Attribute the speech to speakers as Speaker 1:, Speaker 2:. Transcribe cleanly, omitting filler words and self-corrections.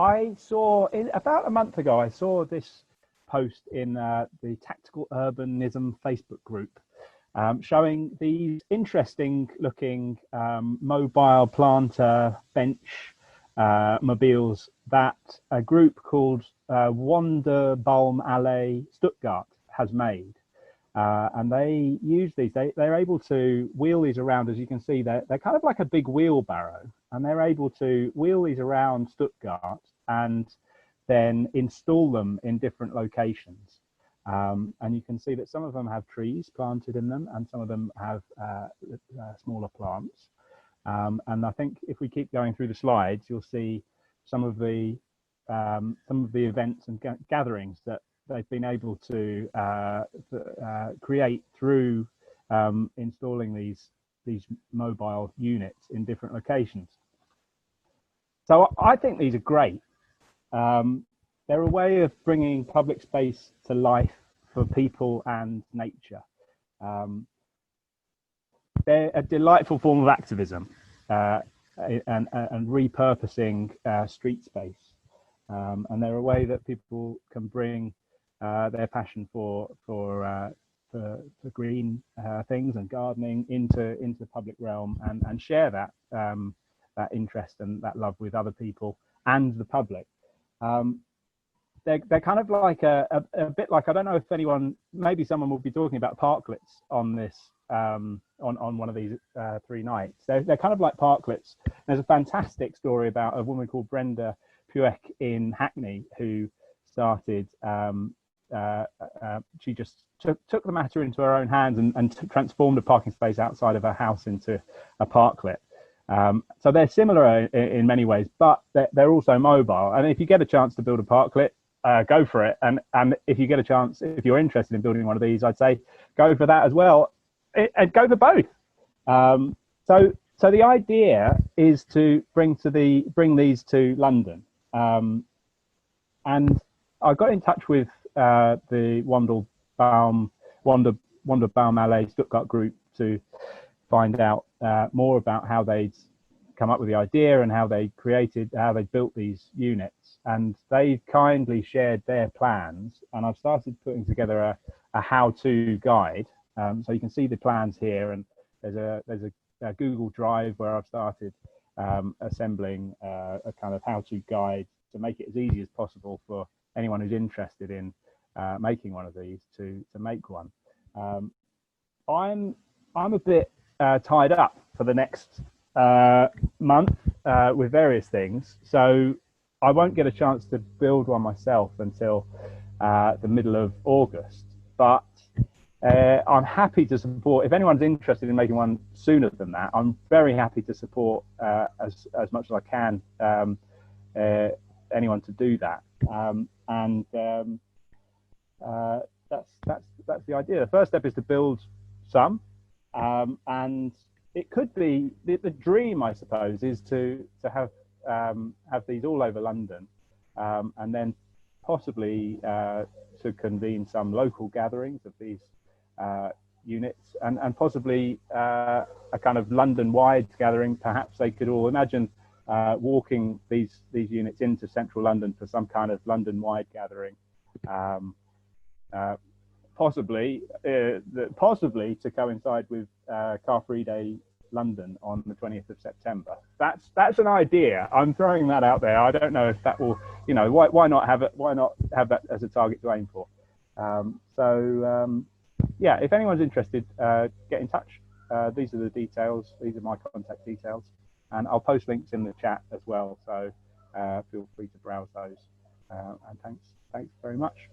Speaker 1: I saw about a month ago, I saw this post in the Tactical Urbanism Facebook group showing these interesting looking mobile planter bench mobiles that a group called Wanderbaum Stuttgart has made. And they use these, they're able to wheel these around. As you can see, they're kind of like a big wheelbarrow, and they're able to wheel these around Stuttgart and then install them in different locations. And you can see that some of them have trees planted in them, and some of them have smaller plants. And I think if we keep going through the slides, you'll see some of the events and gatherings that they've been able to create through installing these mobile units in different locations. So I think these are great. They're a way of bringing public space to life for people and nature. They're a delightful form of activism and repurposing street space. And they're a way that people can bring their passion for green things and gardening into the public realm, and share that interest and that love with other people and the public. They're kind of like a bit like, I don't know if anyone, maybe someone will be talking about parklets on this on one of these 3 nights. They're kind of like parklets. There's a fantastic story about a woman called Brenda Pueck in Hackney who started. She just took the matter into her own hands and transformed a parking space outside of her house into a parklet. So they're similar in many ways, but they're also mobile. And if you get a chance to build a parklet, go for it. And if you get a chance, if you're interested in building one of these, I'd say go for that as well, and go for both. So the idea is to bring these to London. And I got in touch with the Wanderbaum Stuttgart group to find out more about how they'd come up with the idea and how they built these units. And they kindly shared their plans, and I've started putting together a how-to guide. So you can see the plans here, and there's a Google Drive where I've started assembling a kind of how-to guide to make it as easy as possible for anyone who's interested in making one of these to make one. I'm a bit tied up for the next month with various things, so I won't get a chance to build one myself until the middle of August. But I'm happy to support, if anyone's interested in making one sooner than that, I'm very happy to support as much as I can anyone to do that. That's the idea. The first step is to build some, and it could be the dream, I suppose, is to have these all over London, and then possibly to convene some local gatherings of these units, and possibly a kind of London-wide gathering. Perhaps they could all imagine walking these units into central London for some kind of London-wide gathering, possibly to coincide with Car Free Day London on the 20th of September. That's an idea. I'm throwing that out there. I don't know if that will, why not have it? Why not have that as a target to aim for? Yeah, if anyone's interested, get in touch. These are the details. These are my contact details, and I'll post links in the chat as well. So feel free to browse those. And thanks very much.